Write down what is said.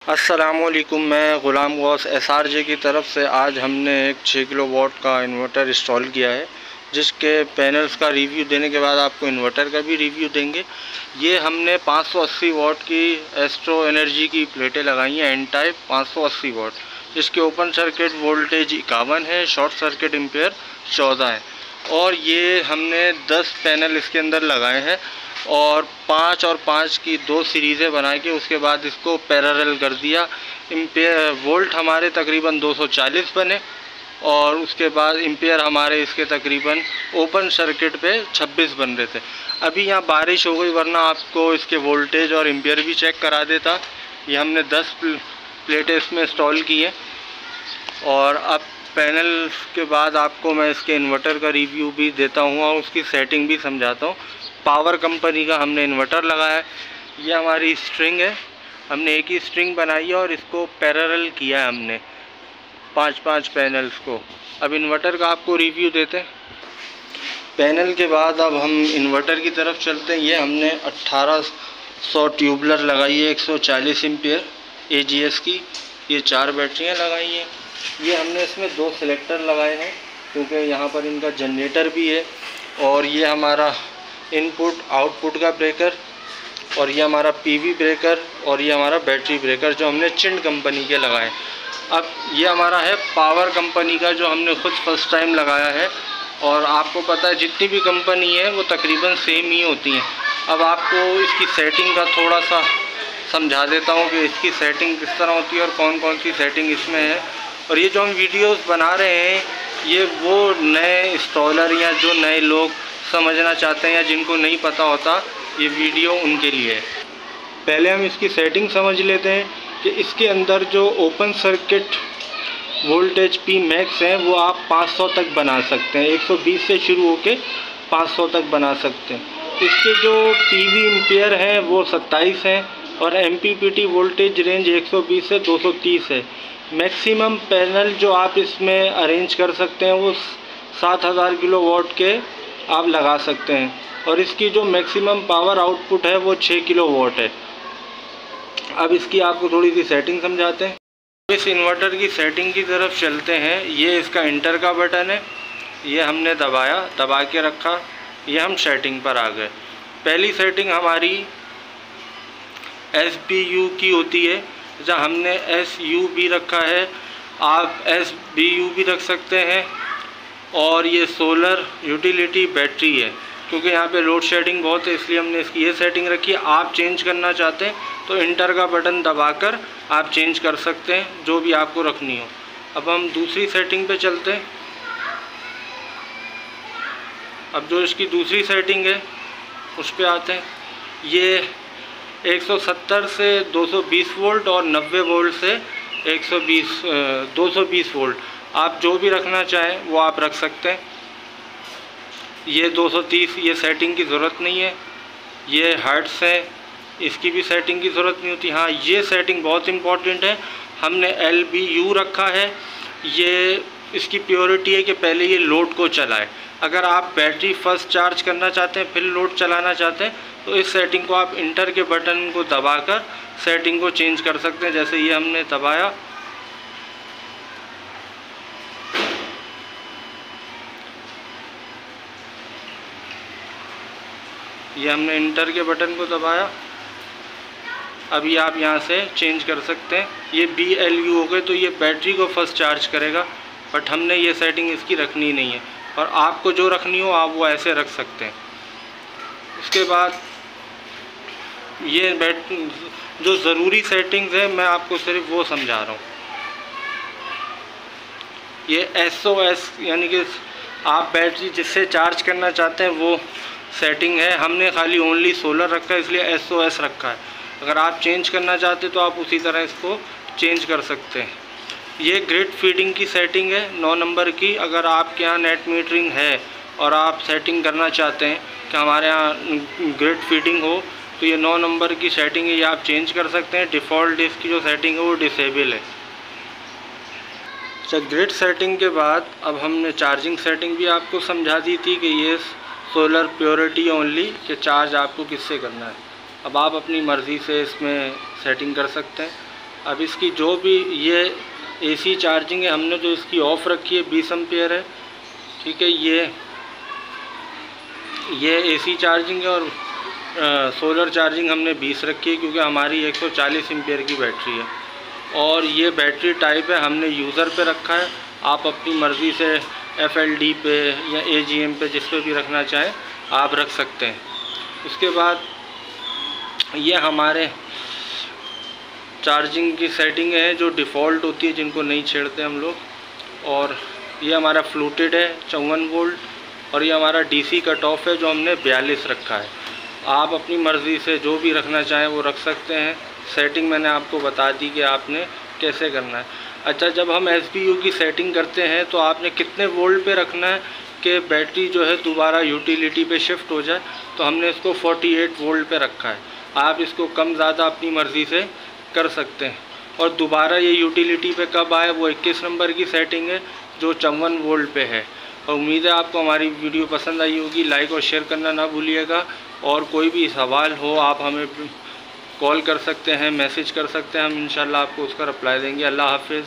अस्सलामुअलैकुम। मैं ग़ुलाम गौस SRJ की तरफ से आज हमने एक 6 किलो वाट का इन्वर्टर इंस्टॉल किया है, जिसके पैनल्स का रिव्यू देने के बाद आपको इन्वर्टर का भी रिव्यू देंगे। ये हमने 580 वाट की एस्ट्रो एनर्जी की प्लेटें लगाई हैं, एन टाइप 580 वाट। इसके ओपन सर्किट वोल्टेज 51 है, शॉर्ट सर्किट एम्पेयर 14 है। और ये हमने 10 पैनल इसके अंदर लगाए हैं और 5 और 5 की 2 सीरीज़ें बना के उसके बाद इसको पैरेलल कर दिया। एम्पेयर वोल्ट हमारे तकरीबन 240 बने और उसके बाद एम्पेयर हमारे इसके तकरीबन ओपन सर्किट पे 26 बन रहे थे। अभी यहाँ बारिश हो गई, वरना आपको इसके वोल्टेज और एम्पेयर भी चेक करा देता। ये हमने 10 प्लेटें इसमें इंस्टॉल की हैं। और अब पैनल के बाद आपको मैं इसके इन्वर्टर का रिव्यू भी देता हूँ और उसकी सेटिंग भी समझाता हूँ। पावर कंपनी का हमने इन्वर्टर लगाया है। ये हमारी स्ट्रिंग है, हमने एक ही स्ट्रिंग बनाई है और इसको पैरेलल किया है हमने 5-5 पैनल्स को। अब इन्वर्टर का आपको रिव्यू देते हैं। पैनल के बाद अब हम इन्वर्टर की तरफ चलते हैं। ये हमने 1800 ट्यूबलर लगाई है, 140 एम्पियर AGS की। ये 4 बैटरियाँ लगाई हैं। ये हमने इसमें 2 सिलेक्टर लगाए हैं क्योंकि यहाँ पर इनका जनरेटर भी है। और ये हमारा इनपुट आउटपुट का ब्रेकर, और ये हमारा PV ब्रेकर, और ये हमारा बैटरी ब्रेकर जो हमने चिंड कंपनी के लगाए। अब ये हमारा है पावर कंपनी का, जो हमने खुद फर्स्ट टाइम लगाया है। और आपको पता है जितनी भी कंपनी है वो तकरीबन सेम ही होती हैं। अब आपको इसकी सेटिंग का थोड़ा सा समझा देता हूँ कि इसकी सेटिंग किस तरह होती है और कौन कौन सी सेटिंग इसमें है। और ये जो हम वीडियोस बना रहे हैं, ये वो नए इंस्टॉलर या जो नए लोग समझना चाहते हैं या जिनको नहीं पता होता, ये वीडियो उनके लिए है। पहले हम इसकी सेटिंग समझ लेते हैं कि इसके अंदर जो open circuit voltage P max है वो आप 500 तक बना सकते हैं। 120 से शुरू होके 500 तक बना सकते हैं। इसके जो PV एम्पेयर हैं वो 27 हैं और MPPT वोल्टेज रेंज 120 से 230 है। मैक्सिमम पैनल जो आप इसमें अरेंज कर सकते हैं वो 7000 किलो वाट के आप लगा सकते हैं। और इसकी जो मैक्सिमम पावर आउटपुट है वो 6 किलो वाट है। अब इसकी आपको थोड़ी सी सेटिंग समझाते हैं। इस इन्वर्टर की सेटिंग की तरफ चलते हैं। ये इसका इंटर का बटन है, ये हमने दबा के रखा, ये हम सेटिंग पर आ गए। पहली सेटिंग हमारी SBU की होती है, जहाँ हमने SUB रखा है, आप SBU भी रख सकते हैं। और ये सोलर यूटिलिटी बैटरी है, क्योंकि यहाँ पे लोड शेडिंग बहुत है इसलिए हमने इसकी ये सेटिंग रखी है। आप चेंज करना चाहते हैं तो इंटर का बटन दबाकर आप चेंज कर सकते हैं, जो भी आपको रखनी हो। अब हम दूसरी सेटिंग पे चलते हैं। अब जो इसकी दूसरी सेटिंग है उस पे आते हैं। ये 170 से 220 वोल्ट और 90 वोल्ट से 220 वोल्ट, आप जो भी रखना चाहें वो आप रख सकते हैं। ये 230, ये सेटिंग की ज़रूरत नहीं है। ये हर्ट्ज़ है, इसकी भी सेटिंग की ज़रूरत नहीं होती। हाँ, ये सेटिंग बहुत इम्पॉर्टेंट है, हमने LBU रखा है। ये इसकी प्योरिटी है कि पहले ये लोड को चलाए। अगर आप बैटरी फर्स्ट चार्ज करना चाहते हैं फिर लोड चलाना चाहते हैं तो इस सेटिंग को आप इंटर के बटन को दबाकर सेटिंग को चेंज कर सकते हैं। जैसे ये हमने दबाया, ये हमने इंटर के बटन को दबाया, अभी आप यहाँ से चेंज कर सकते हैं। ये BLU हो गए तो ये बैटरी को फर्स्ट चार्ज करेगा, बट हमने ये सेटिंग इसकी रखनी नहीं है। और आपको जो रखनी हो आप वो ऐसे रख सकते हैं। उसके बाद ये जो ज़रूरी सेटिंग्स है मैं आपको सिर्फ वो समझा रहा हूँ। ये SOS यानी कि आप बैटरी जिससे चार्ज करना चाहते हैं वो सेटिंग है। हमने खाली ओनली सोलर रखा है इसलिए SOS रखा है। अगर आप चेंज करना चाहते तो आप उसी तरह इसको चेंज कर सकते हैं। ये ग्रिड फीडिंग की सेटिंग है 9 नंबर की। अगर आपके यहाँ नेट मीटरिंग है और आप सेटिंग करना चाहते हैं कि हमारे यहाँ ग्रिड फीडिंग हो तो ये 9 नंबर की सेटिंग है, ये आप चेंज कर सकते हैं। डिफ़ॉल्ट इसकी जो सेटिंग है वो डिसेबल है। अच्छा, ग्रिड सेटिंग के बाद अब हमने चार्जिंग सेटिंग भी आपको समझा दी थी कि ये सोलर प्योरिटी ओनली, कि चार्ज आपको किससे करना है। अब आप अपनी मर्ज़ी से इसमें सेटिंग कर सकते हैं। अब इसकी जो भी ये AC चार्जिंग है, हमने जो इसकी ऑफ़ रखी है 20 एम्पियर है, ठीक है। ये AC चार्जिंग है और सोलर चार्जिंग हमने 20 रखी है, क्योंकि हमारी 140 एम्पियर की बैटरी है। और ये बैटरी टाइप है हमने यूज़र पे रखा है, आप अपनी मर्ज़ी से FLD पे या AGM पे जिस पे भी रखना चाहें आप रख सकते हैं। उसके बाद ये हमारे चार्जिंग की सेटिंग है जो डिफ़ॉल्ट होती है, जिनको नहीं छेड़ते हम लोग। और ये हमारा फ्लूटेड है 54 वोल्ट, और ये हमारा DC कट ऑफ है जो हमने 42 रखा है। आप अपनी मर्ज़ी से जो भी रखना चाहें वो रख सकते हैं। सेटिंग मैंने आपको बता दी कि आपने कैसे करना है। अच्छा, जब हम SBU की सेटिंग करते हैं तो आपने कितने वोल्ट पे रखना है कि बैटरी जो है दोबारा यूटिलिटी पे शिफ्ट हो जाए, तो हमने इसको 48 वोल्ट पे रखा है। आप इसको कम ज़्यादा अपनी मर्ज़ी से कर सकते हैं। और दोबारा ये यूटिलिटी पे कब आए, वो 21 नंबर की सेटिंग है जो 54 वोल्ट पे है। और उम्मीद है आपको हमारी वीडियो पसंद आई होगी। लाइक और शेयर करना ना भूलिएगा। और कोई भी सवाल हो आप हमें कॉल कर सकते हैं, मैसेज कर सकते हैं, हम इंशाल्लाह आपको उसका रिप्लाई देंगे। अल्लाह हाफ़िज़।